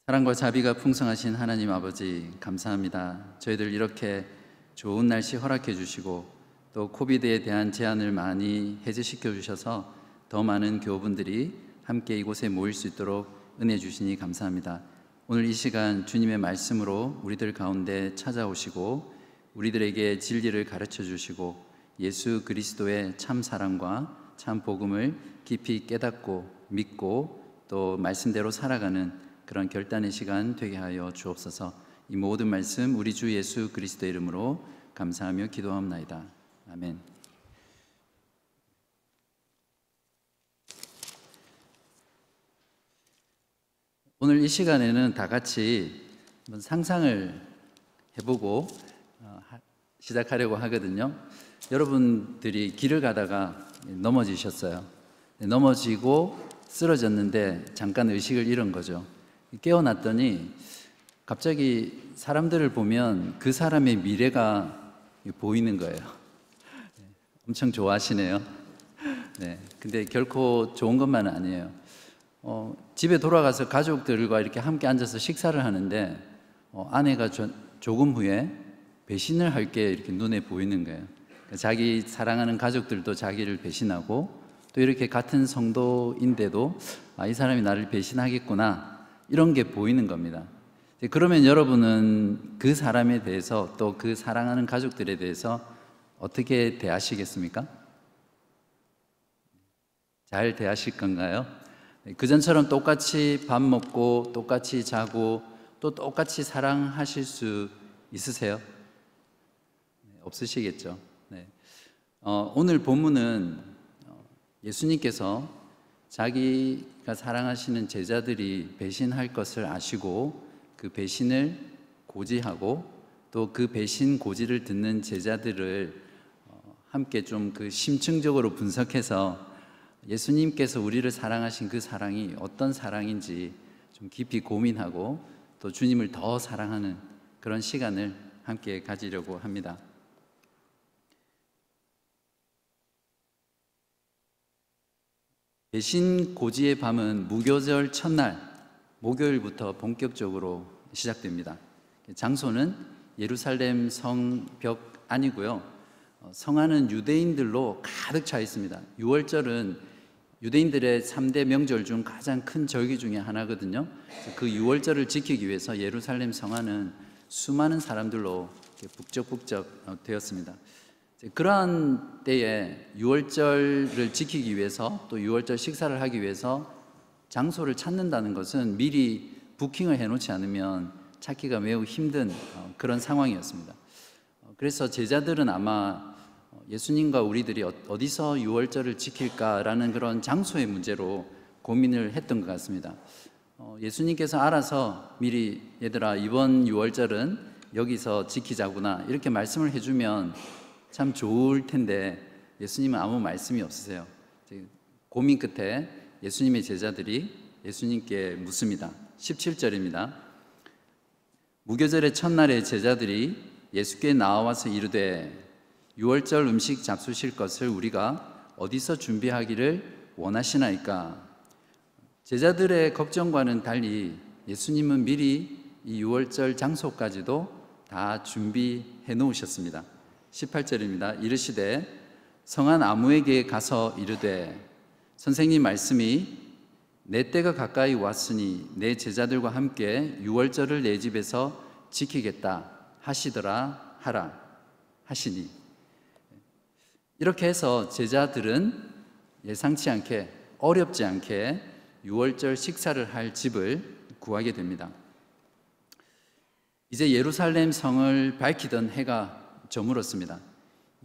사랑과 자비가 풍성하신 하나님 아버지, 감사합니다. 저희들 이렇게 좋은 날씨 허락해 주시고 또 코비드에 대한 제한을 많이 해제시켜 주셔서 더 많은 교우분들이 함께 이곳에 모일 수 있도록 은혜 주시니 감사합니다. 오늘 이 시간 주님의 말씀으로 우리들 가운데 찾아오시고 우리들에게 진리를 가르쳐 주시고 예수 그리스도의 참 사랑과 참 복음을 깊이 깨닫고 믿고 또 말씀대로 살아가는 그런 결단의 시간 되게 하여 주옵소서. 이 모든 말씀 우리 주 예수 그리스도의 이름으로 감사하며 기도합나이다. 아멘. 오늘 이 시간에는 다 같이 한번 상상을 해보고 시작하려고 하거든요. 여러분들이 길을 가다가 넘어지셨어요. 넘어지고 쓰러졌는데 잠깐 의식을 잃은 거죠. 깨어났더니 갑자기 사람들을 보면 그 사람의 미래가 보이는 거예요. 엄청 좋아하시네요. 네, 근데 결코 좋은 것만은 아니에요. 집에 돌아가서 가족들과 이렇게 함께 앉아서 식사를 하는데 아내가 조금 후에 배신을 할 게 이렇게 눈에 보이는 거예요. 자기 사랑하는 가족들도 자기를 배신하고 또 이렇게 같은 성도인데도 이 사람이 나를 배신하겠구나 이런 게 보이는 겁니다. 그러면 여러분은 그 사람에 대해서 또 그 사랑하는 가족들에 대해서 어떻게 대하시겠습니까? 잘 대하실 건가요? 그전처럼 똑같이 밥 먹고 똑같이 자고 또 똑같이 사랑하실 수 있으세요? 없으시겠죠. 네. 오늘 본문은 예수님께서 자기가 사랑하시는 제자들이 배신할 것을 아시고 그 배신을 고지하고 또 그 배신 고지를 듣는 제자들을 함께 좀 그 심층적으로 분석해서 예수님께서 우리를 사랑하신 그 사랑이 어떤 사랑인지 좀 깊이 고민하고 또 주님을 더 사랑하는 그런 시간을 함께 가지려고 합니다. 배신 고지의 밤은 무교절 첫날 목요일부터 본격적으로 시작됩니다. 장소는 예루살렘 성벽 안이고요. 성 안은 유대인들로 가득 차 있습니다. 6월절은 유대인들의 3대 명절 중 가장 큰 절기 중에 하나거든요. 그 6월절을 지키기 위해서 예루살렘 성 안은 수많은 사람들로 북적북적 되었습니다. 그러한 때에 6월절을 지키기 위해서 또 6월절 식사를 하기 위해서 장소를 찾는다는 것은 미리 부킹을 해놓지 않으면 찾기가 매우 힘든 그런 상황이었습니다. 그래서 제자들은 아마 예수님과 우리들이 어디서 6월절을 지킬까라는 그런 장소의 문제로 고민을 했던 것 같습니다. 예수님께서 알아서 미리 얘들아 이번 6월절은 여기서 지키자구나 이렇게 말씀을 해주면 참 좋을 텐데 예수님은 아무 말씀이 없으세요. 고민 끝에 예수님의 제자들이 예수님께 묻습니다. 17절입니다. 무교절의 첫날에 제자들이 예수께 나와서 이르되 6월절 음식 잡수실 것을 우리가 어디서 준비하기를 원하시나이까? 제자들의 걱정과는 달리 예수님은 미리 이 6월절 장소까지도 다 준비해 놓으셨습니다. 18절입니다. 이르시되 성한 아무에게 가서 이르되 선생님 말씀이 내 때가 가까이 왔으니 내 제자들과 함께 6월절을 내 집에서 지키겠다 하시더라 하라 하시니 이렇게 해서 제자들은 예상치 않게 어렵지 않게 6월절 식사를 할 집을 구하게 됩니다. 이제 예루살렘 성을 밝히던 해가 저물었습니다.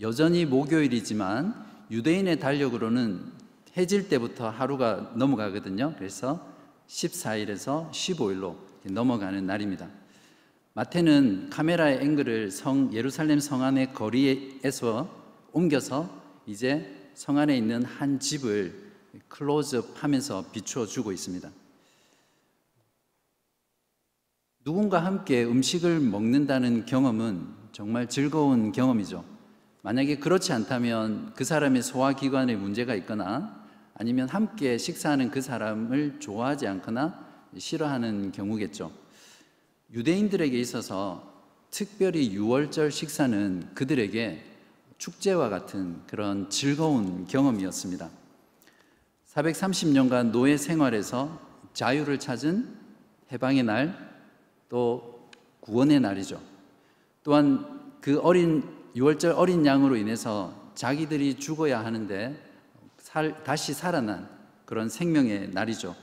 여전히 목요일이지만 유대인의 달력으로는 해질 때부터 하루가 넘어가거든요. 그래서 14일에서 15일로 넘어가는 날입니다. 마태는 카메라의 앵글을 예루살렘 성 안의 거리에서 옮겨서 이제 성 안에 있는 한 집을 클로즈업 하면서 비추어 주고 있습니다. 누군가 함께 음식을 먹는다는 경험은 정말 즐거운 경험이죠. 만약에 그렇지 않다면 그 사람의 소화기관에 문제가 있거나 아니면 함께 식사하는 그 사람을 좋아하지 않거나 싫어하는 경우겠죠. 유대인들에게 있어서 특별히 유월절 식사는 그들에게 축제와 같은 그런 즐거운 경험이었습니다. 430년간 노예 생활에서 자유를 찾은 해방의 날, 또 구원의 날이죠. 또한 그 유월절 어린 양으로 인해서 자기들이 죽어야 하는데 다시 살아난 그런 생명의 날이죠.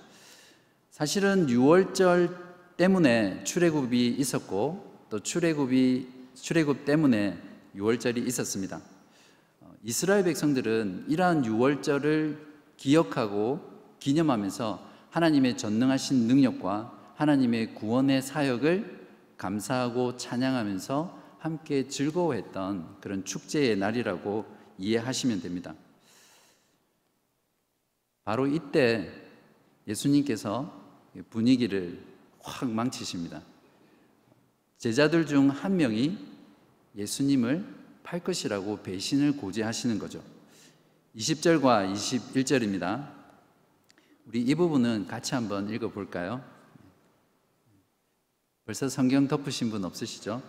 사실은 유월절 때문에 출애굽이 있었고 또 출애굽 때문에 유월절이 있었습니다. 이스라엘 백성들은 이러한 유월절을 기억하고 기념하면서 하나님의 전능하신 능력과 하나님의 구원의 사역을 감사하고 찬양하면서 함께 즐거워했던 그런 축제의 날이라고 이해하시면 됩니다. 바로 이때 예수님께서 분위기를 확 망치십니다. 제자들 중 한 명이 예수님을 팔 것이라고 배신을 고지하시는 거죠. 20절과 21절입니다. 우리 이 부분은 같이 한번 읽어볼까요? 벌써 성경 덮으신 분 없으시죠?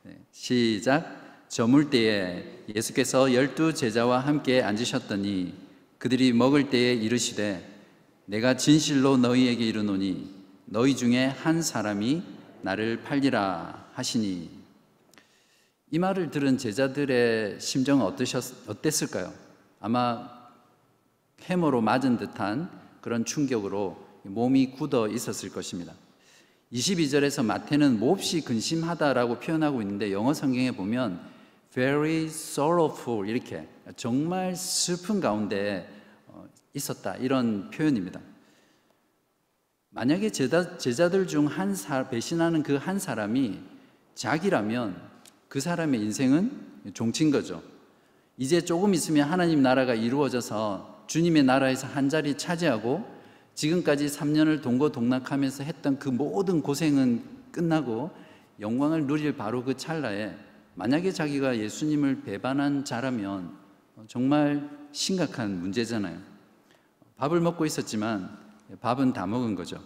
네, 시작. 저물 때에 예수께서 12 제자와 함께 앉으셨더니 그들이 먹을 때에 이르시되 내가 진실로 너희에게 이르노니 너희 중에 한 사람이 나를 팔리라 하시니. 이 말을 들은 제자들의 심정은 어땠을까요? 아마 해머로 맞은 듯한 그런 충격으로 몸이 굳어 있었을 것입니다. 22절에서 마태는 몹시 근심하다라고 표현하고 있는데 영어 성경에 보면 very sorrowful 이렇게 정말 슬픈 가운데 있었다 이런 표현입니다. 만약에 제자들 중 배신하는 그 한 사람이 자기라면 그 사람의 인생은 종친 거죠. 이제 조금 있으면 하나님 나라가 이루어져서 주님의 나라에서 한 자리 차지하고 지금까지 3년을 동고동락하면서 했던 그 모든 고생은 끝나고 영광을 누릴 바로 그 찰나에 만약에 자기가 예수님을 배반한 자라면 정말 심각한 문제잖아요. 밥을 먹고 있었지만 밥은 다 먹은 거죠.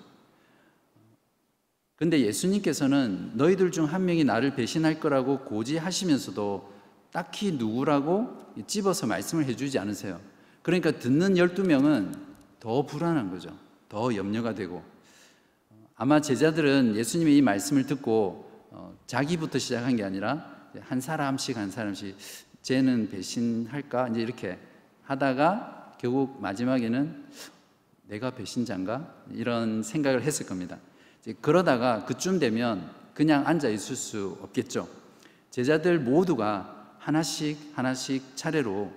근데 예수님께서는 너희들 중 한 명이 나를 배신할 거라고 고지하시면서도 딱히 누구라고 집어서 말씀을 해주지 않으세요. 그러니까 듣는 12명은 더 불안한 거죠. 더 염려가 되고 아마 제자들은 예수님의 이 말씀을 듣고 자기부터 시작한 게 아니라 한 사람씩 쟤는 배신할까? 이제 이렇게 하다가 결국 마지막에는 내가 배신자인가? 이런 생각을 했을 겁니다. 그러다가 그쯤 되면 그냥 앉아 있을 수 없겠죠. 제자들 모두가 하나씩 차례로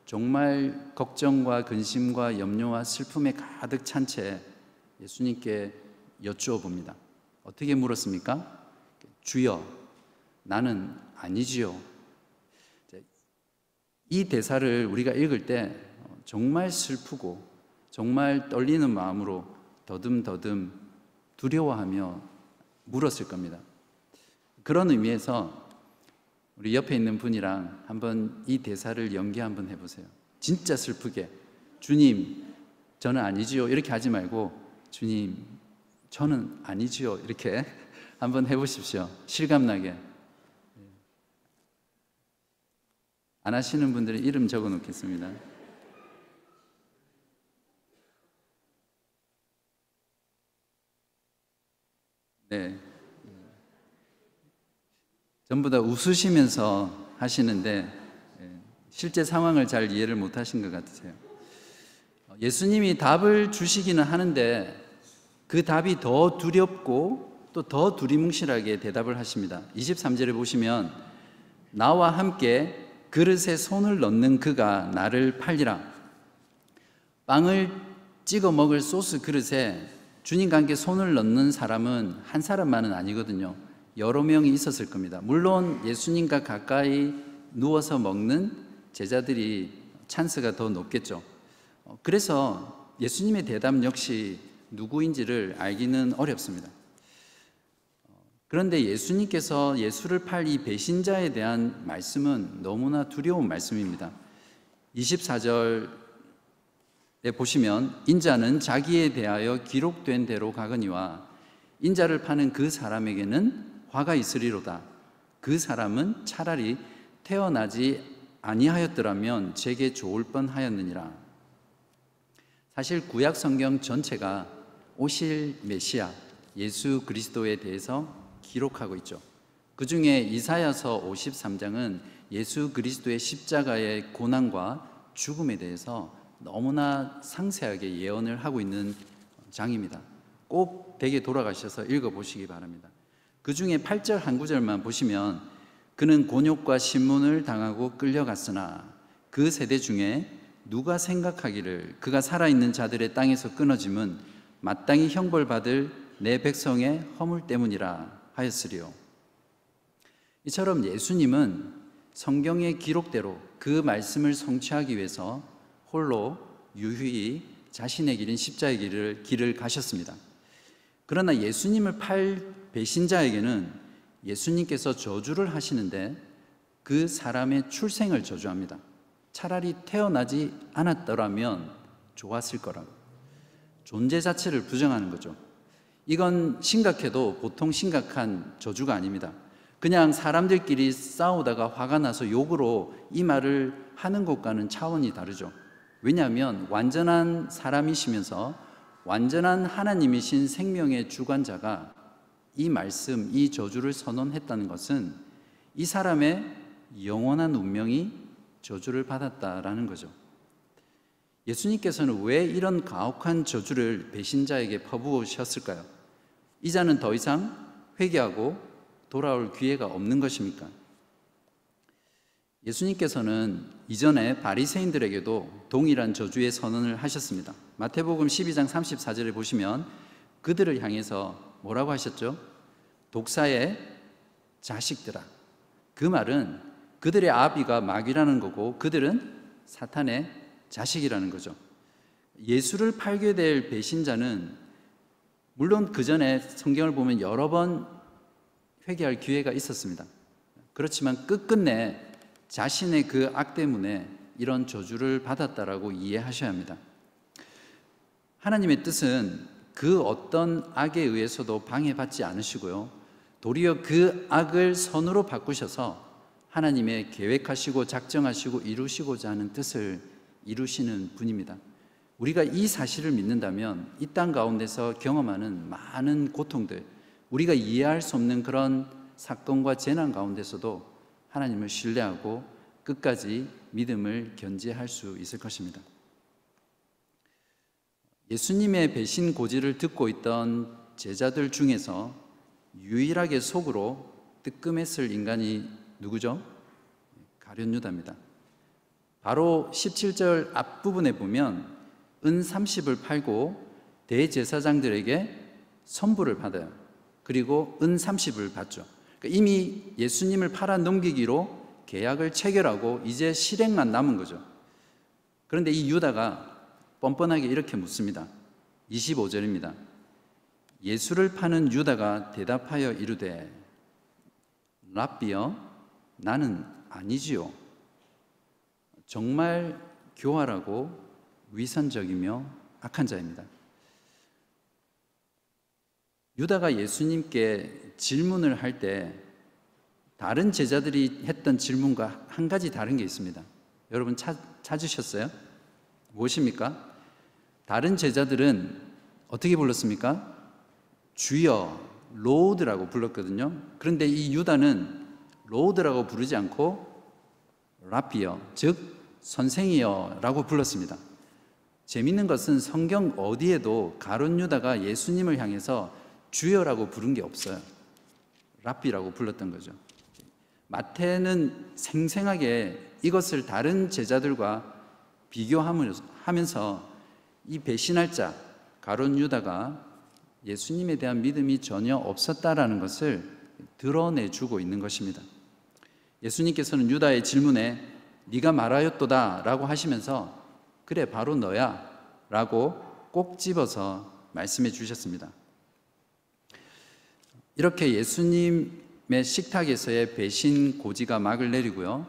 정말 걱정과 근심과 염려와 슬픔에 가득 찬 채 예수님께 여쭈어 봅니다. 어떻게 물었습니까? 주여, 나는 아니지요. 이 대사를 우리가 읽을 때 정말 슬프고 정말 떨리는 마음으로 더듬더듬 두려워하며 물었을 겁니다. 그런 의미에서 우리 옆에 있는 분이랑 한번 이 대사를 연기 한번 해보세요. 진짜 슬프게 주님, 저는 아니지요 이렇게 하지 말고 주님, 저는 아니지요 이렇게 한번 해보십시오. 실감나게. 안 하시는 분들은 이름 적어 놓겠습니다. 네. 전부 다 웃으시면서 하시는데 실제 상황을 잘 이해를 못 하신 것 같으세요. 예수님이 답을 주시기는 하는데 그 답이 더 두렵고 또 더 두리뭉실하게 대답을 하십니다. 23절에 보시면 나와 함께 그릇에 손을 넣는 그가 나를 팔리라. 빵을 찍어 먹을 소스 그릇에 주님과 함께 손을 넣는 사람은 한 사람만은 아니거든요. 여러 명이 있었을 겁니다. 물론 예수님과 가까이 누워서 먹는 제자들이 찬스가 더 높겠죠. 그래서 예수님의 대답 역시 누구인지를 알기는 어렵습니다. 그런데 예수님께서 예수를 팔 이 배신자에 대한 말씀은 너무나 두려운 말씀입니다. 24절 보시면 인자는 자기에 대하여 기록된 대로 가거니와 인자를 파는 그 사람에게는 화가 있으리로다. 그 사람은 차라리 태어나지 아니하였더라면 제게 좋을 뻔하였느니라. 사실 구약 성경 전체가 오실 메시아 예수 그리스도에 대해서 기록하고 있죠. 그 중에 이사야서 53장은 예수 그리스도의 십자가의 고난과 죽음에 대해서 너무나 상세하게 예언을 하고 있는 장입니다. 꼭 댁에 돌아가셔서 읽어보시기 바랍니다. 그 중에 8절 한 구절만 보시면 그는 곤욕과 신문을 당하고 끌려갔으나 그 세대 중에 누가 생각하기를 그가 살아있는 자들의 땅에서 끊어짐은 마땅히 형벌받을 내 백성의 허물 때문이라 하였으리요. 이처럼 예수님은 성경의 기록대로 그 말씀을 성취하기 위해서 홀로 유유히 자신의 길인 십자가의 길을 가셨습니다. 그러나 예수님을 팔 배신자에게는 예수님께서 저주를 하시는데 그 사람의 출생을 저주합니다. 차라리 태어나지 않았더라면 좋았을 거라고. 존재 자체를 부정하는 거죠. 이건 심각해도 보통 심각한 저주가 아닙니다. 그냥 사람들끼리 싸우다가 화가 나서 욕으로 이 말을 하는 것과는 차원이 다르죠. 왜냐하면 완전한 사람이시면서 완전한 하나님이신 생명의 주관자가 이 말씀, 이 저주를 선언했다는 것은 이 사람의 영원한 운명이 저주를 받았다라는 거죠. 예수님께서는 왜 이런 가혹한 저주를 배신자에게 퍼부으셨을까요? 이자는 더 이상 회개하고 돌아올 기회가 없는 것입니까? 예수님께서는 이전에 바리새인들에게도 동일한 저주의 선언을 하셨습니다. 마태복음 12장 34절에 보시면 그들을 향해서 뭐라고 하셨죠? 독사의 자식들아. 그 말은 그들의 아비가 마귀라는 거고 그들은 사탄의 자식이라는 거죠. 예수를 팔게 될 배신자는 물론 그 전에 성경을 보면 여러 번 회개할 기회가 있었습니다. 그렇지만 끝끝내 자신의 그 악 때문에 이런 저주를 받았다라고 이해하셔야 합니다. 하나님의 뜻은 그 어떤 악에 의해서도 방해받지 않으시고요. 도리어 그 악을 선으로 바꾸셔서 하나님의 계획하시고 작정하시고 이루시고자 하는 뜻을 이루시는 분입니다. 우리가 이 사실을 믿는다면 이 땅 가운데서 경험하는 많은 고통들, 우리가 이해할 수 없는 그런 사건과 재난 가운데서도 하나님을 신뢰하고 끝까지 믿음을 견지할 수 있을 것입니다. 예수님의 배신 고지를 듣고 있던 제자들 중에서 유일하게 속으로 뜨끔했을 인간이 누구죠? 가룟 유다입니다. 바로 17절 앞부분에 보면 은 30을 팔고 대제사장들에게 선불을 받아요. 그리고 은 30을 받죠. 그러니까 이미 예수님을 팔아 넘기기로 계약을 체결하고 이제 실행만 남은 거죠. 그런데 이 유다가 뻔뻔하게 이렇게 묻습니다. 25절입니다. 예수를 파는 유다가 대답하여 이르되 랍비여 나는 아니지요. 정말 교활하고 위선적이며 악한 자입니다. 유다가 예수님께 질문을 할 때 다른 제자들이 했던 질문과 한 가지 다른 게 있습니다. 여러분 찾으셨어요? 무엇입니까? 다른 제자들은 어떻게 불렀습니까? 주여, 로드라고 불렀거든요. 그런데 이 유다는 로드라고 부르지 않고 랍비여, 즉 선생이여 라고 불렀습니다. 재밌는 것은 성경 어디에도 가룟 유다가 예수님을 향해서 주여라고 부른 게 없어요. 랍비라고 불렀던 거죠. 마태는 생생하게 이것을 다른 제자들과 비교하면서 이 배신할 자 가룟 유다가 예수님에 대한 믿음이 전혀 없었다라는 것을 드러내주고 있는 것입니다. 예수님께서는 유다의 질문에 네가 말하였도다 라고 하시면서 그래 바로 너야 라고 꼭 집어서 말씀해 주셨습니다. 이렇게 예수님의 식탁에서의 배신 고지가 막을 내리고요.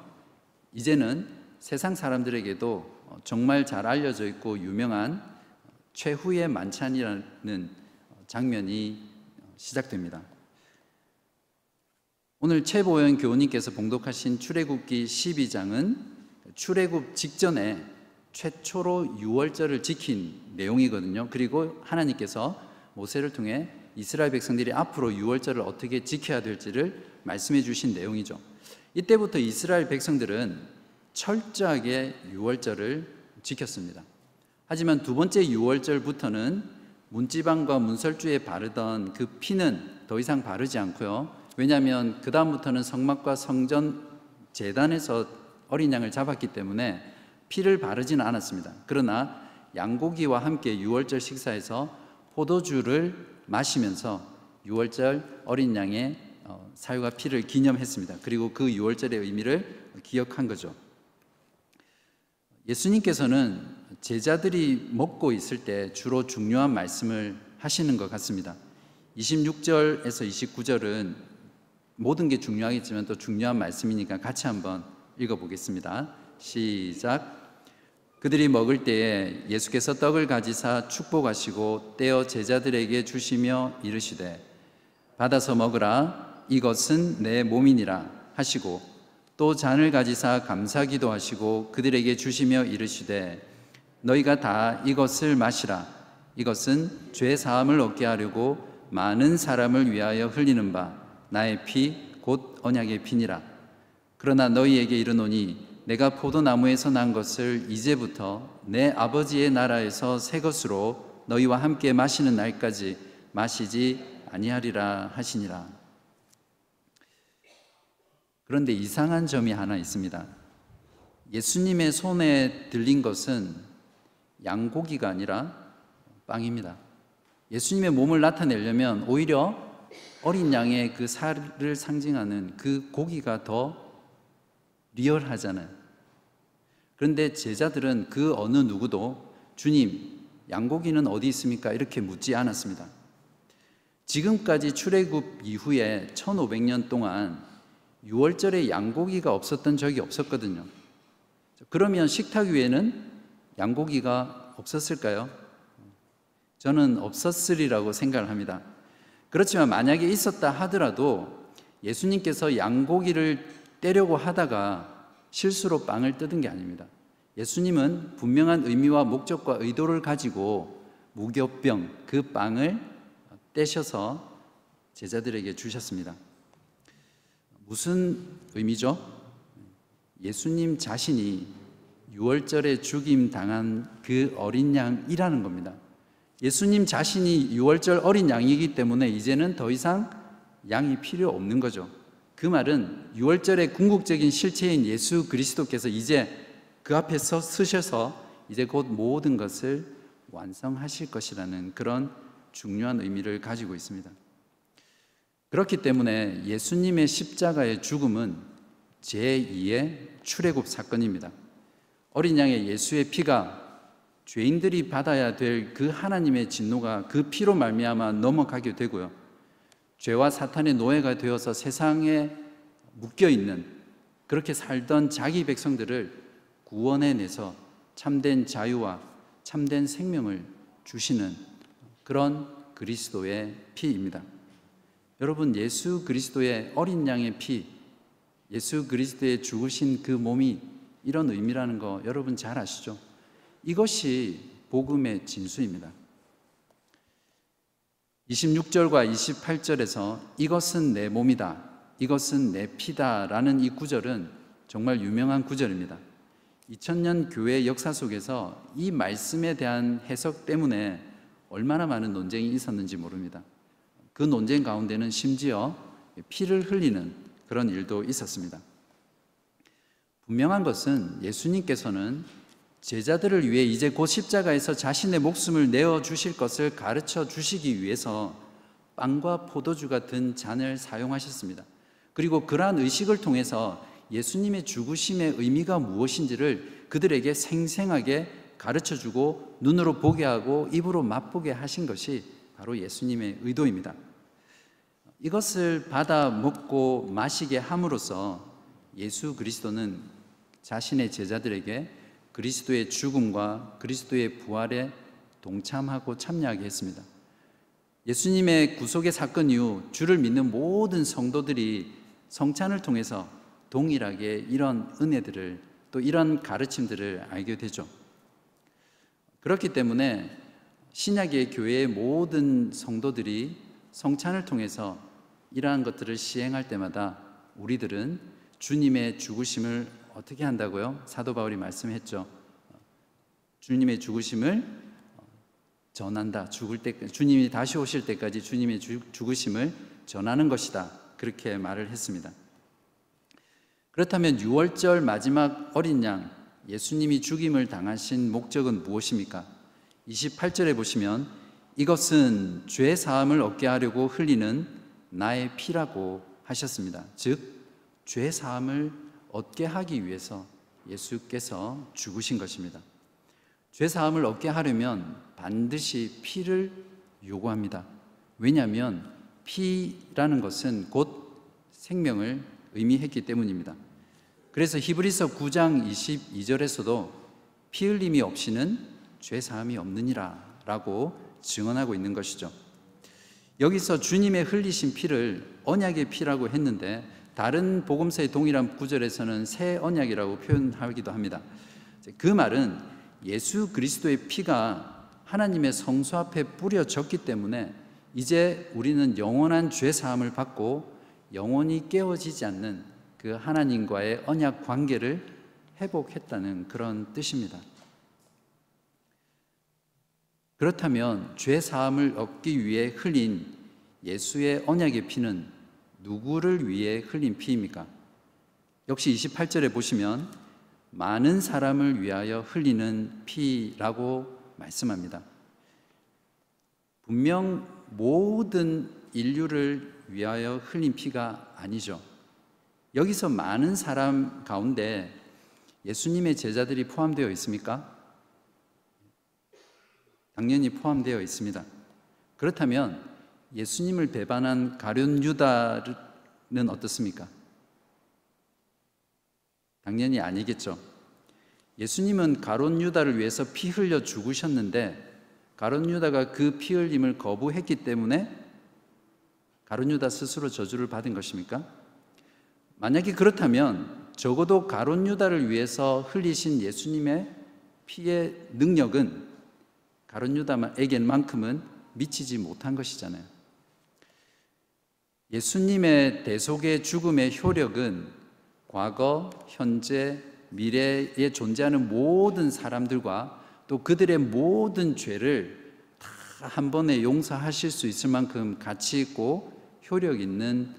이제는 세상 사람들에게도 정말 잘 알려져 있고 유명한 최후의 만찬이라는 장면이 시작됩니다. 오늘 최보현 교우님께서 봉독하신 출애굽기 12장은 출애굽 직전에 최초로 유월절을 지킨 내용이거든요. 그리고 하나님께서 모세를 통해 이스라엘 백성들이 앞으로 유월절을 어떻게 지켜야 될지를 말씀해 주신 내용이죠. 이때부터 이스라엘 백성들은 철저하게 유월절을 지켰습니다. 하지만 두 번째 유월절부터는 문지방과 문설주에 바르던 그 피는 더 이상 바르지 않고요. 왜냐하면 그 다음부터는 성막과 성전 제단에서 어린 양을 잡았기 때문에 피를 바르지는 않았습니다. 그러나 양고기와 함께 유월절 식사에서 포도주를 마시면서 유월절 어린 양의 사유와 피를 기념했습니다. 그리고 그 유월절의 의미를 기억한 거죠. 예수님께서는 제자들이 먹고 있을 때 주로 중요한 말씀을 하시는 것 같습니다. 26절에서 29절은 모든 게 중요하겠지만 또 중요한 말씀이니까 같이 한번 읽어보겠습니다. 시작. 그들이 먹을 때에 예수께서 떡을 가지사 축복하시고 떼어 제자들에게 주시며 이르시되 받아서 먹으라 이것은 내 몸이니라 하시고 또 잔을 가지사 감사기도 하시고 그들에게 주시며 이르시되 너희가 다 이것을 마시라 이것은 죄 사함을 얻게 하려고 많은 사람을 위하여 흘리는 바 나의 피 곧 언약의 피니라. 그러나 너희에게 이르노니 내가 포도나무에서 난 것을 이제부터 내 아버지의 나라에서 새 것으로 너희와 함께 마시는 날까지 마시지 아니하리라 하시니라. 그런데 이상한 점이 하나 있습니다. 예수님의 손에 들린 것은 양고기가 아니라 빵입니다. 예수님의 몸을 나타내려면 오히려 어린 양의 그 살을 상징하는 그 고기가 더 리얼하잖아요. 그런데 제자들은 그 어느 누구도 주님, 양고기는 어디 있습니까? 이렇게 묻지 않았습니다. 지금까지 출애굽 이후에 1500년 동안 유월절에 양고기가 없었던 적이 없었거든요. 그러면 식탁 위에는 양고기가 없었을까요? 저는 없었으리라고 생각을 합니다. 그렇지만 만약에 있었다 하더라도 예수님께서 양고기를 떼려고 하다가 실수로 빵을 뜯은 게 아닙니다. 예수님은 분명한 의미와 목적과 의도를 가지고 무교병 그 빵을 떼셔서 제자들에게 주셨습니다. 무슨 의미죠? 예수님 자신이 유월절에 죽임 당한 그 어린 양이라는 겁니다. 예수님 자신이 유월절 어린 양이기 때문에 이제는 더 이상 양이 필요 없는 거죠. 그 말은 유월절의 궁극적인 실체인 예수 그리스도께서 이제 그 앞에 서셔서 이제 곧 모든 것을 완성하실 것이라는 그런 중요한 의미를 가지고 있습니다. 그렇기 때문에 예수님의 십자가의 죽음은 제2의 출애굽 사건입니다. 어린 양의 예수의 피가 죄인들이 받아야 될 그 하나님의 진노가 그 피로 말미암아 넘어가게 되고요. 죄와 사탄의 노예가 되어서 세상에 묶여있는 그렇게 살던 자기 백성들을 구원해내서 참된 자유와 참된 생명을 주시는 그런 그리스도의 피입니다. 여러분, 예수 그리스도의 어린 양의 피, 예수 그리스도의 죽으신 그 몸이 이런 의미라는 거 여러분 잘 아시죠? 이것이 복음의 진수입니다. 26절과 28절에서 이것은 내 몸이다, 이것은 내 피다 라는 이 구절은 정말 유명한 구절입니다. 2000년 교회 역사 속에서 이 말씀에 대한 해석 때문에 얼마나 많은 논쟁이 있었는지 모릅니다. 그 논쟁 가운데는 심지어 피를 흘리는 그런 일도 있었습니다. 분명한 것은 예수님께서는 제자들을 위해 이제 곧 십자가에서 자신의 목숨을 내어주실 것을 가르쳐 주시기 위해서 빵과 포도주 같은 잔을 사용하셨습니다. 그리고 그러한 의식을 통해서 예수님의 죽으심의 의미가 무엇인지를 그들에게 생생하게 가르쳐주고 눈으로 보게 하고 입으로 맛보게 하신 것이 바로 예수님의 의도입니다. 이것을 받아 먹고 마시게 함으로써 예수 그리스도는 자신의 제자들에게 그리스도의 죽음과 그리스도의 부활에 동참하고 참여하게 했습니다. 예수님의 구속의 사건 이후 주를 믿는 모든 성도들이 성찬을 통해서 동일하게 이런 은혜들을, 또 이런 가르침들을 알게 되죠. 그렇기 때문에 신약의 교회의 모든 성도들이 성찬을 통해서 이러한 것들을 시행할 때마다 우리들은 주님의 죽으심을 어떻게 한다고요? 사도 바울이 말씀했죠. 주님의 죽으심을 전한다. 죽을 때, 주님이 다시 오실 때까지 주님의 죽으심을 전하는 것이다. 그렇게 말을 했습니다. 그렇다면 6월절 마지막 어린 양, 예수님이 죽임을 당하신 목적은 무엇입니까? 28절에 보시면 이것은 죄 사함을 얻게 하려고 흘리는 나의 피라고 하셨습니다. 즉, 죄 사함을 얻게 하기 위해서 예수께서 죽으신 것입니다. 죄 사함을 얻게 하려면 반드시 피를 요구합니다. 왜냐하면 피라는 것은 곧 생명을 의미했기 때문입니다. 그래서 히브리서 9장 22절에서도 피 흘림이 없이는 죄 사함이 없느니라 라고 증언하고 있는 것이죠. 여기서 주님의 흘리신 피를 언약의 피라고 했는데 다른 복음서의 동일한 구절에서는 새 언약이라고 표현하기도 합니다. 그 말은 예수 그리스도의 피가 하나님의 성소 앞에 뿌려졌기 때문에 이제 우리는 영원한 죄 사함을 받고 영원히 깨어지지 않는 그 하나님과의 언약 관계를 회복했다는 그런 뜻입니다. 그렇다면 죄 사함을 얻기 위해 흘린 예수의 언약의 피는 누구를 위해 흘린 피입니까? 역시 28절에 보시면 많은 사람을 위하여 흘리는 피라고 말씀합니다. 분명 모든 인류를 위하여 흘린 피가 아니죠. 여기서 많은 사람 가운데 예수님의 제자들이 포함되어 있습니까? 당연히 포함되어 있습니다. 그렇다면 예수님을 배반한 가룟 유다는 어떻습니까? 당연히 아니겠죠. 예수님은 가룟 유다를 위해서 피 흘려 죽으셨는데 가룟 유다가 그 피 흘림을 거부했기 때문에 가룟 유다 스스로 저주를 받은 것입니까? 만약에 그렇다면 적어도 가룟 유다를 위해서 흘리신 예수님의 피의 능력은 가룟 유다에게만큼은 미치지 못한 것이잖아요. 예수님의 대속의 죽음의 효력은 과거, 현재, 미래에 존재하는 모든 사람들과 또 그들의 모든 죄를 다 한 번에 용서하실 수 있을 만큼 가치 있고 효력 있는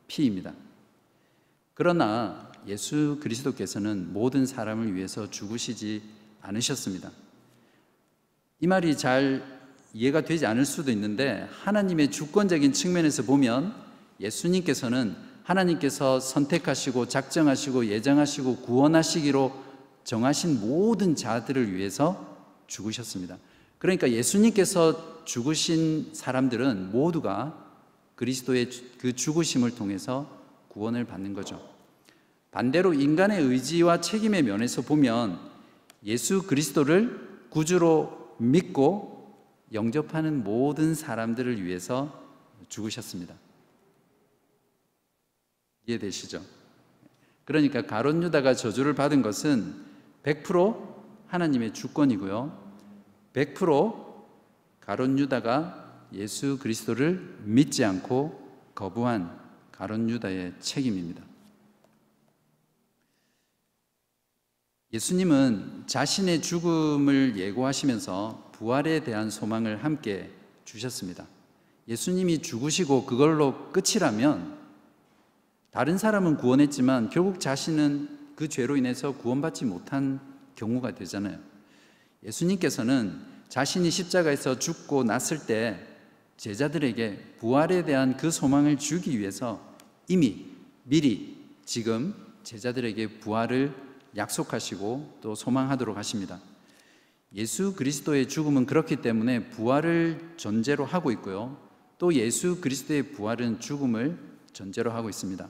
피입니다. 그러나 예수 그리스도께서는 모든 사람을 위해서 죽으시지 않으셨습니다. 이 말이 잘 이해가 되지 않을 수도 있는데 하나님의 주권적인 측면에서 보면 예수님께서는 하나님께서 선택하시고 작정하시고 예정하시고 구원하시기로 정하신 모든 자들을 위해서 죽으셨습니다. 그러니까 예수님께서 죽으신 사람들은 모두가 그리스도의 그 죽으심을 통해서 구원을 받는 거죠. 반대로 인간의 의지와 책임의 면에서 보면 예수 그리스도를 구주로 믿고 영접하는 모든 사람들을 위해서 죽으셨습니다. 이해되시죠? 그러니까 가룟 유다가 저주를 받은 것은 100% 하나님의 주권이고요. 100% 가룟 유다가 예수 그리스도를 믿지 않고 거부한 가룟 유다의 책임입니다. 예수님은 자신의 죽음을 예고하시면서 부활에 대한 소망을 함께 주셨습니다. 예수님이 죽으시고 그걸로 끝이라면 다른 사람은 구원했지만 결국 자신은 그 죄로 인해서 구원받지 못한 경우가 되잖아요. 예수님께서는 자신이 십자가에서 죽고 났을 때 제자들에게 부활에 대한 그 소망을 주기 위해서 이미 미리 지금 제자들에게 부활을 약속하시고 또 소망하도록 하십니다. 예수 그리스도의 죽음은 그렇기 때문에 부활을 전제로 하고 있고요. 또 예수 그리스도의 부활은 죽음을 전제로 하고 있습니다.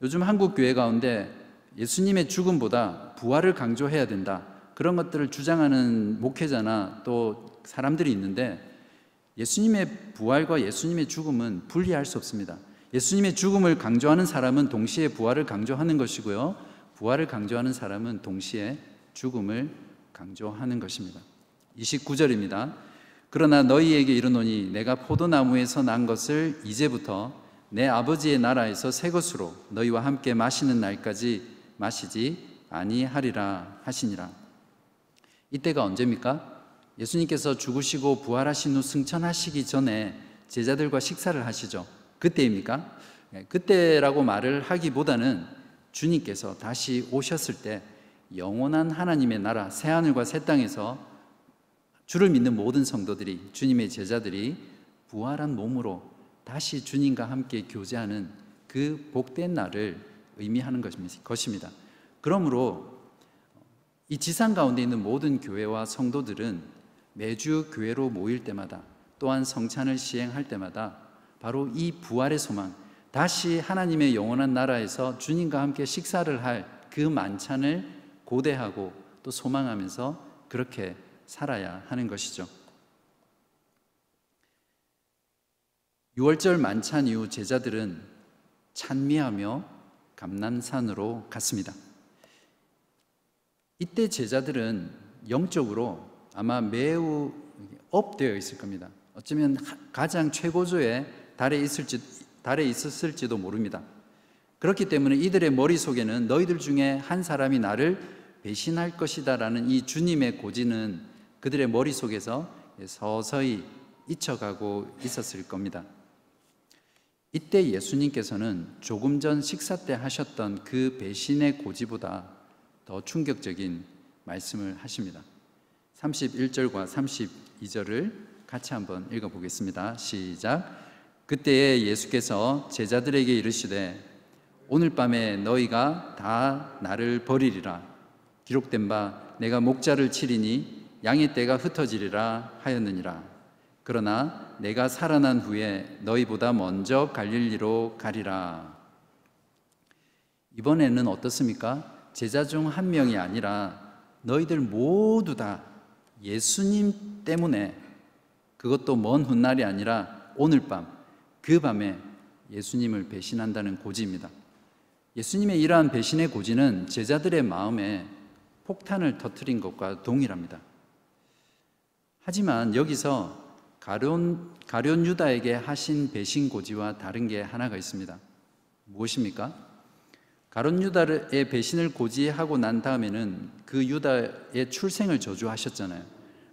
요즘 한국 교회 가운데 예수님의 죽음보다 부활을 강조해야 된다, 그런 것들을 주장하는 목회자나 또 사람들이 있는데, 예수님의 부활과 예수님의 죽음은 분리할 수 없습니다. 예수님의 죽음을 강조하는 사람은 동시에 부활을 강조하는 것이고요, 부활을 강조하는 사람은 동시에 죽음을 강조하는 것입니다. 29절입니다. 그러나 너희에게 이르노니 내가 포도나무에서 난 것을 이제부터 내 아버지의 나라에서 새 것으로 너희와 함께 마시는 날까지 마시지 아니하리라 하시니라. 이때가 언제입니까? 예수님께서 죽으시고 부활하신 후 승천하시기 전에 제자들과 식사를 하시죠. 그때입니까? 그때라고 말을 하기보다는 주님께서 다시 오셨을 때 영원한 하나님의 나라, 새하늘과 새 땅에서 주를 믿는 모든 성도들이, 주님의 제자들이 부활한 몸으로 다시 주님과 함께 교제하는 그 복된 날을 의미하는 것입니다. 그러므로 이 지상 가운데 있는 모든 교회와 성도들은 매주 교회로 모일 때마다, 또한 성찬을 시행할 때마다 바로 이 부활의 소망, 다시 하나님의 영원한 나라에서 주님과 함께 식사를 할 그 만찬을 고대하고 또 소망하면서 그렇게 살아야 하는 것이죠. 6월절 만찬 이후 제자들은 찬미하며 감람산으로 갔습니다. 이때 제자들은 영적으로 아마 매우 업되어 있을 겁니다. 어쩌면 가장 최고조에 달에 있었을지도 모릅니다. 그렇기 때문에 이들의 머릿속에는 너희들 중에 한 사람이 나를 배신할 것이다 라는 이 주님의 고지는 그들의 머릿속에서 서서히 잊혀가고 있었을 겁니다. 이때 예수님께서는 조금 전 식사 때 하셨던 그 배신의 고지보다 더 충격적인 말씀을 하십니다. 31절과 32절을 같이 한번 읽어보겠습니다. 시작. 그때에 예수께서 제자들에게 이르시되 오늘 밤에 너희가 다 나를 버리리라. 기록된 바 내가 목자를 치리니 양의 떼가 흩어지리라 하였느니라. 그러나 내가 살아난 후에 너희보다 먼저 갈릴리로 가리라. 이번에는 어떻습니까? 제자 중 한 명이 아니라 너희들 모두 다 예수님 때문에, 그것도 먼 훗날이 아니라 오늘 밤, 그 밤에 예수님을 배신한다는 고지입니다. 예수님의 이러한 배신의 고지는 제자들의 마음에 폭탄을 터뜨린 것과 동일합니다. 하지만 여기서 가룟 유다에게 하신 배신 고지와 다른 게 하나가 있습니다. 무엇입니까? 가룟 유다의 배신을 고지하고 난 다음에는 그 유다의 출생을 저주하셨잖아요.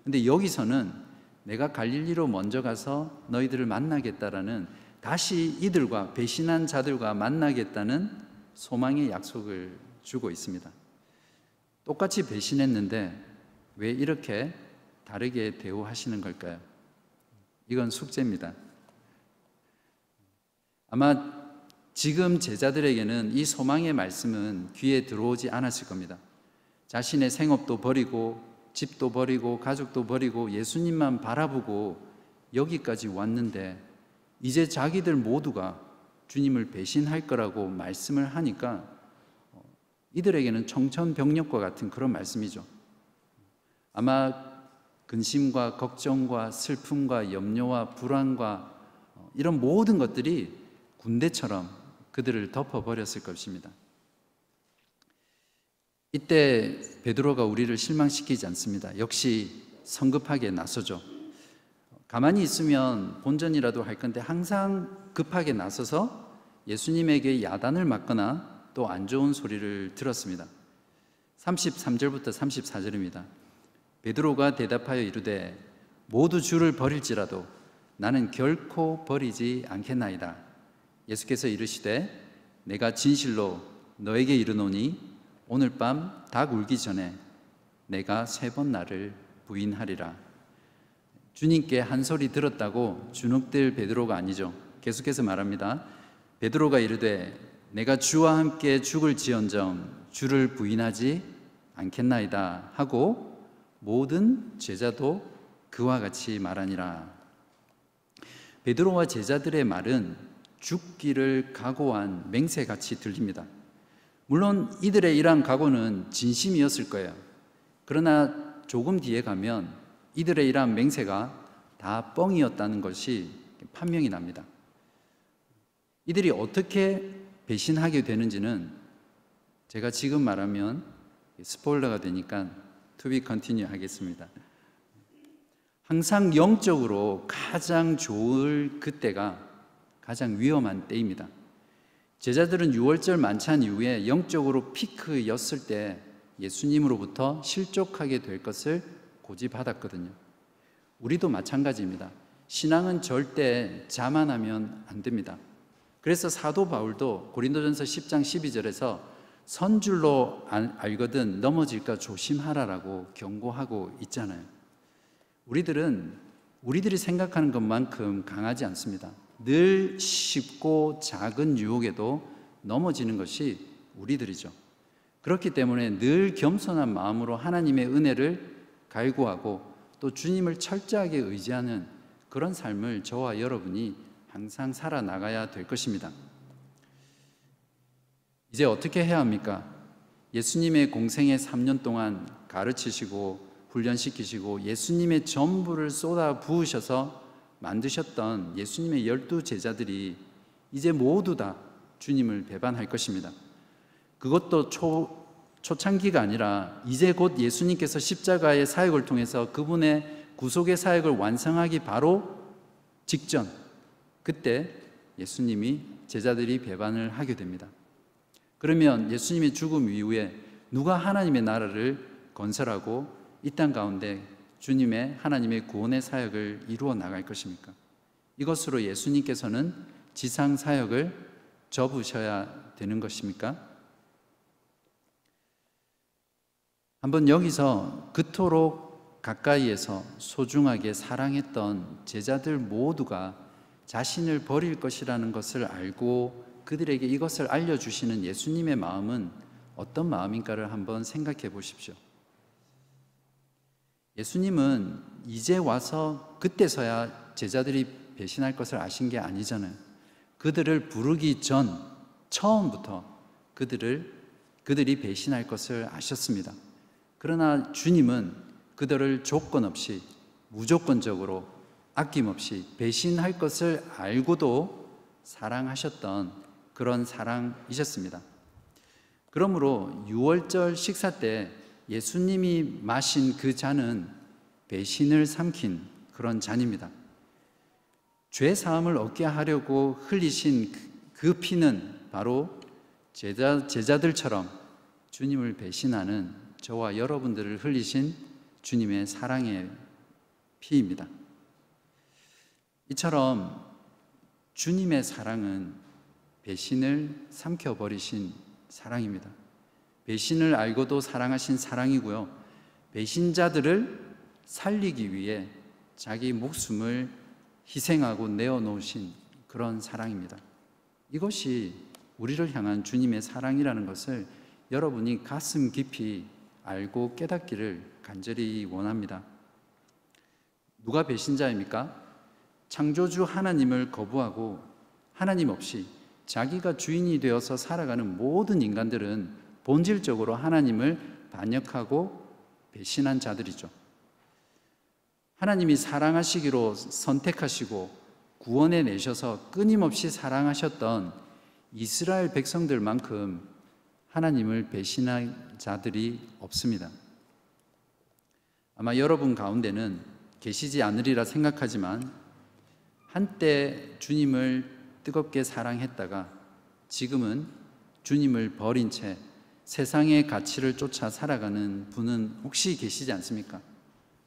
근데 여기서는 내가 갈릴리로 먼저 가서 너희들을 만나겠다라는, 다시 이들과 배신한 자들과 만나겠다는 소망의 약속을 주고 있습니다. 똑같이 배신했는데 왜 이렇게 다르게 대우하시는 걸까요? 이건 숙제입니다. 아마 지금 제자들에게는 이 소망의 말씀은 귀에 들어오지 않았을 겁니다. 자신의 생업도 버리고 집도 버리고 가족도 버리고 예수님만 바라보고 여기까지 왔는데 이제 자기들 모두가 주님을 배신할 거라고 말씀을 하니까 이들에게는 청천벽력과 같은 그런 말씀이죠. 아마 근심과 걱정과 슬픔과 염려와 불안과 이런 모든 것들이 군대처럼 그들을 덮어버렸을 것입니다. 이때 베드로가 우리를 실망시키지 않습니다. 역시 성급하게 나서죠. 가만히 있으면 본전이라도 할 건데 항상 급하게 나서서 예수님에게 야단을 맞거나 또 안 좋은 소리를 들었습니다. 33절부터 34절입니다. 베드로가 대답하여 이르되 모두 주를 버릴지라도 나는 결코 버리지 않겠나이다. 예수께서 이르시되 내가 진실로 너에게 이르노니 오늘 밤 닭 울기 전에 내가 3번 나를 부인하리라. 주님께 한 소리 들었다고 주눅들 베드로가 아니죠. 계속해서 말합니다. 베드로가 이르되 내가 주와 함께 죽을지언정 주를 부인하지 않겠나이다 하고 모든 제자도 그와 같이 말하니라. 베드로와 제자들의 말은 죽기를 각오한 맹세같이 들립니다. 물론 이들의 이러한 각오는 진심이었을 거예요. 그러나 조금 뒤에 가면 이들의 이러한 맹세가 다 뻥이었다는 것이 판명이 납니다. 이들이 어떻게 배신하게 되는지는 제가 지금 말하면 스포일러가 되니까 to be continue 하겠습니다. 항상 영적으로 가장 좋을 그때가 가장 위험한 때입니다. 제자들은 유월절 만찬 이후에 영적으로 피크였을 때 예수님으로부터 실족하게 될 것을 고집받았거든요. 우리도 마찬가지입니다. 신앙은 절대 자만하면 안 됩니다. 그래서 사도 바울도 고린도전서 10장 12절에서 선줄로 알거든 넘어질까 조심하라라고 경고하고 있잖아요. 우리들이 생각하는 것만큼 강하지 않습니다. 늘 쉽고 작은 유혹에도 넘어지는 것이 우리들이죠. 그렇기 때문에 늘 겸손한 마음으로 하나님의 은혜를 갈구하고 또 주님을 철저하게 의지하는 그런 삶을 저와 여러분이 항상 살아나가야 될 것입니다. 이제 어떻게 해야 합니까? 예수님의 공생애 3년 동안 가르치시고 훈련시키시고 예수님의 전부를 쏟아 부으셔서 만드셨던 예수님의 12 제자들이 이제 모두 다 주님을 배반할 것입니다. 그것도 초창기가 아니라 이제 곧 예수님께서 십자가의 사역을 통해서 그분의 구속의 사역을 완성하기 바로 직전, 그때 예수님이 제자들이 배반을 하게 됩니다. 그러면 예수님의 죽음 이후에 누가 하나님의 나라를 건설하고 이 땅 가운데 주님의 하나님의 구원의 사역을 이루어 나갈 것입니까? 이것으로 예수님께서는 지상 사역을 접으셔야 되는 것입니까? 한번 여기서 그토록 가까이에서 소중하게 사랑했던 제자들 모두가 자신을 버릴 것이라는 것을 알고 그들에게 이것을 알려주시는 예수님의 마음은 어떤 마음인가를 한번 생각해 보십시오. 예수님은 이제 와서 그때서야 제자들이 배신할 것을 아신 게 아니잖아요. 그들을 부르기 전 처음부터 그들이 배신할 것을 아셨습니다. 그러나 주님은 그들을 조건 없이 무조건적으로 아낌없이 배신할 것을 알고도 사랑하셨던 그런 사랑이셨습니다. 그러므로 유월절 식사 때 예수님이 마신 그 잔은 배신을 삼킨 그런 잔입니다. 죄 사함을 얻게 하려고 흘리신 그 피는 바로 제자들처럼 주님을 배신하는 저와 여러분들을 흘리신 주님의 사랑의 피입니다. 이처럼 주님의 사랑은 배신을 삼켜버리신 사랑입니다. 배신을 알고도 사랑하신 사랑이고요. 배신자들을 살리기 위해 자기 목숨을 희생하고 내어놓으신 그런 사랑입니다. 이것이 우리를 향한 주님의 사랑이라는 것을 여러분이 가슴 깊이 알고 깨닫기를 간절히 원합니다. 누가 배신자입니까? 창조주 하나님을 거부하고 하나님 없이 자기가 주인이 되어서 살아가는 모든 인간들은 본질적으로 하나님을 반역하고 배신한 자들이죠. 하나님이 사랑하시기로 선택하시고 구원해 내셔서 끊임없이 사랑하셨던 이스라엘 백성들만큼 하나님을 배신한 자들이 없습니다. 아마 여러분 가운데는 계시지 않으리라 생각하지만 한때 주님을 뜨겁게 사랑했다가 지금은 주님을 버린 채 세상의 가치를 쫓아 살아가는 분은 혹시 계시지 않습니까?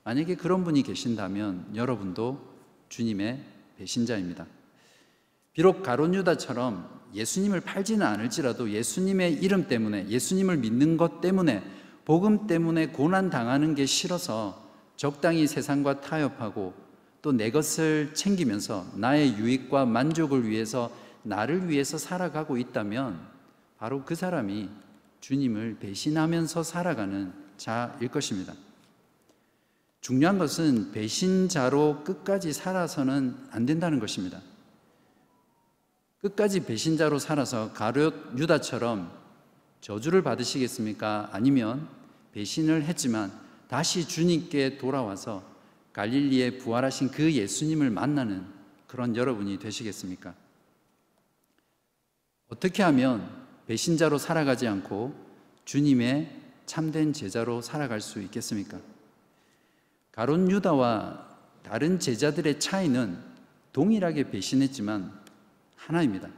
만약에 그런 분이 계신다면 여러분도 주님의 배신자입니다. 비록 가룟 유다처럼 예수님을 팔지는 않을지라도 예수님의 이름 때문에, 예수님을 믿는 것 때문에, 복음 때문에 고난 당하는 게 싫어서 적당히 세상과 타협하고 또 내 것을 챙기면서 나의 유익과 만족을 위해서, 나를 위해서 살아가고 있다면 바로 그 사람이 주님을 배신하면서 살아가는 자일 것입니다. 중요한 것은 배신자로 끝까지 살아서는 안 된다는 것입니다. 끝까지 배신자로 살아서 가룟 유다처럼 저주를 받으시겠습니까? 아니면 배신을 했지만 다시 주님께 돌아와서 갈릴리에 부활하신 그 예수님을 만나는 그런 여러분이 되시겠습니까? 어떻게 하면 배신자로 살아가지 않고 주님의 참된 제자로 살아갈 수 있겠습니까? 가룟 유다와 다른 제자들의 차이는 동일하게 배신했지만 하나입니다.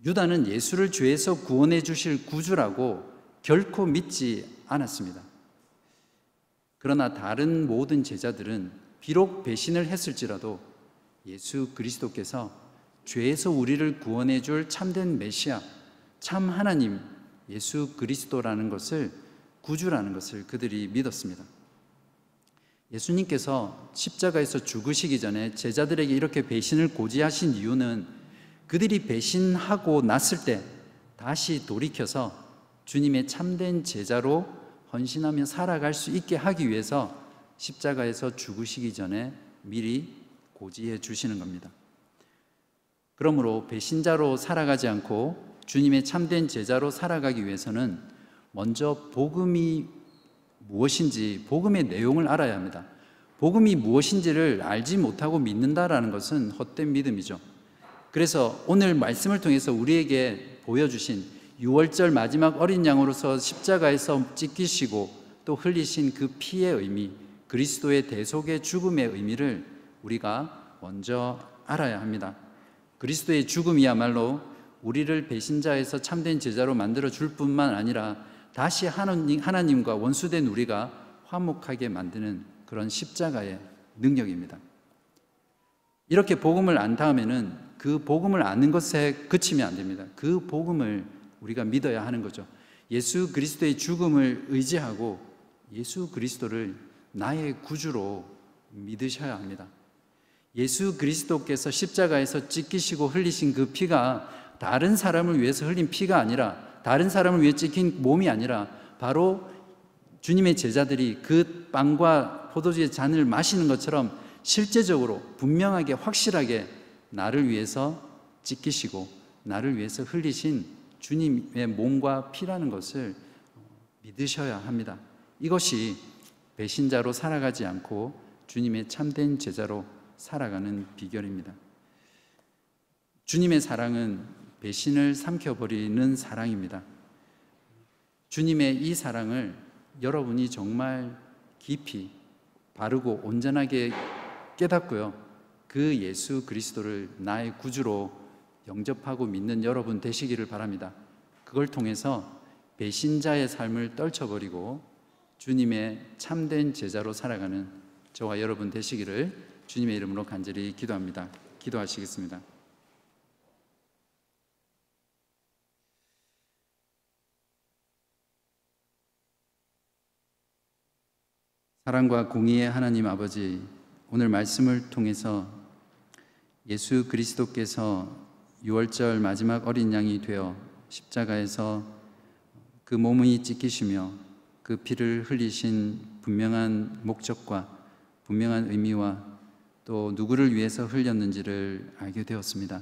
유다는 예수를 죄에서 구원해 주실 구주라고 결코 믿지 않았습니다. 그러나 다른 모든 제자들은 비록 배신을 했을지라도 예수 그리스도께서 죄에서 우리를 구원해 줄 참된 메시아, 참 하나님 예수 그리스도라는 것을, 구주라는 것을 그들이 믿었습니다. 예수님께서 십자가에서 죽으시기 전에 제자들에게 이렇게 배신을 고지하신 이유는 그들이 배신하고 났을 때 다시 돌이켜서 주님의 참된 제자로 헌신하며 살아갈 수 있게 하기 위해서 십자가에서 죽으시기 전에 미리 고지해 주시는 겁니다. 그러므로 배신자로 살아가지 않고 주님의 참된 제자로 살아가기 위해서는 먼저 복음이 무엇인지, 복음의 내용을 알아야 합니다. 복음이 무엇인지를 알지 못하고 믿는다라는 것은 헛된 믿음이죠. 그래서 오늘 말씀을 통해서 우리에게 보여주신 6월절 마지막 어린 양으로서 십자가에서 찢기시고 또 흘리신 그 피의 의미, 그리스도의 대속의 죽음의 의미를 우리가 먼저 알아야 합니다. 그리스도의 죽음이야말로 우리를 배신자에서 참된 제자로 만들어 줄 뿐만 아니라 다시 하나님과 원수된 우리가 화목하게 만드는 그런 십자가의 능력입니다. 이렇게 복음을 안 다음에는 그 복음을 아는 것에 그치면 안 됩니다. 그 복음을 우리가 믿어야 하는 거죠. 예수 그리스도의 죽음을 의지하고 예수 그리스도를 나의 구주로 믿으셔야 합니다. 예수 그리스도께서 십자가에서 찢기시고 흘리신 그 피가 다른 사람을 위해서 흘린 피가 아니라, 다른 사람을 위해 찢긴 몸이 아니라 바로 주님의 제자들이 그 빵과 포도주의 잔을 마시는 것처럼 실제적으로 분명하게 확실하게 나를 위해서 찢기시고 나를 위해서 흘리신 주님의 몸과 피라는 것을 믿으셔야 합니다. 이것이 배신자로 살아가지 않고 주님의 참된 제자로 살아가는 비결입니다. 주님의 사랑은 배신을 삼켜버리는 사랑입니다. 주님의 이 사랑을 여러분이 정말 깊이 바르고 온전하게 깨닫고요, 그 예수 그리스도를 나의 구주로 영접하고 믿는 여러분 되시기를 바랍니다. 그걸 통해서 배신자의 삶을 떨쳐버리고 주님의 참된 제자로 살아가는 저와 여러분 되시기를 주님의 이름으로 간절히 기도합니다. 기도하시겠습니다. 사랑과 공의의 하나님 아버지, 오늘 말씀을 통해서 예수 그리스도께서 6월절 마지막 어린 양이 되어 십자가에서 그 몸이 찢기시며 그 피를 흘리신 분명한 목적과 분명한 의미와 또 누구를 위해서 흘렸는지를 알게 되었습니다.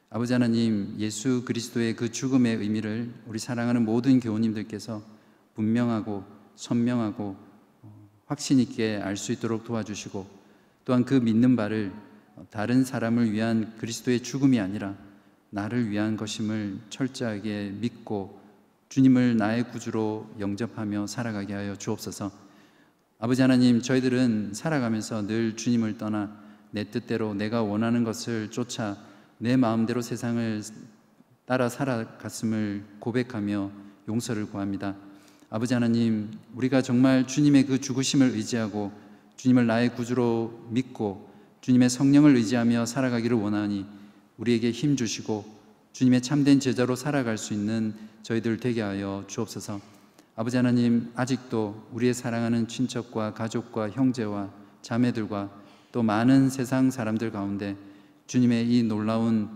아버지 하나님, 예수 그리스도의 그 죽음의 의미를 우리 사랑하는 모든 교우님들께서 분명하고 선명하고 확신 있게 알 수 있도록 도와주시고, 또한 그 믿는 바를 다른 사람을 위한 그리스도의 죽음이 아니라 나를 위한 것임을 철저하게 믿고 주님을 나의 구주로 영접하며 살아가게 하여 주옵소서. 아버지 하나님, 저희들은 살아가면서 늘 주님을 떠나 내 뜻대로 내가 원하는 것을 쫓아 내 마음대로 세상을 따라 살아갔음을 고백하며 용서를 구합니다. 아버지 하나님, 우리가 정말 주님의 그 죽으심을 의지하고 주님을 나의 구주로 믿고 주님의 성령을 의지하며 살아가기를 원하니 우리에게 힘 주시고 주님의 참된 제자로 살아갈 수 있는 저희들 되게 하여 주옵소서. 아버지 하나님, 아직도 우리의 사랑하는 친척과 가족과 형제와 자매들과 또 많은 세상 사람들 가운데 주님의 이 놀라운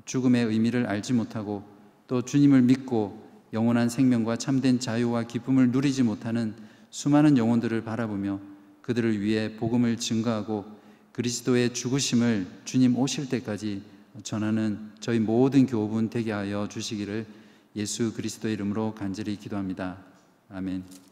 죽음의 의미를 알지 못하고 또 주님을 믿고 영원한 생명과 참된 자유와 기쁨을 누리지 못하는 수많은 영혼들을 바라보며 그들을 위해 복음을 증거하고 그리스도의 죽으심을 주님 오실 때까지 전하는 저희 모든 교우분 되게 하여 주시기를 예수 그리스도의 이름으로 간절히 기도합니다. 아멘.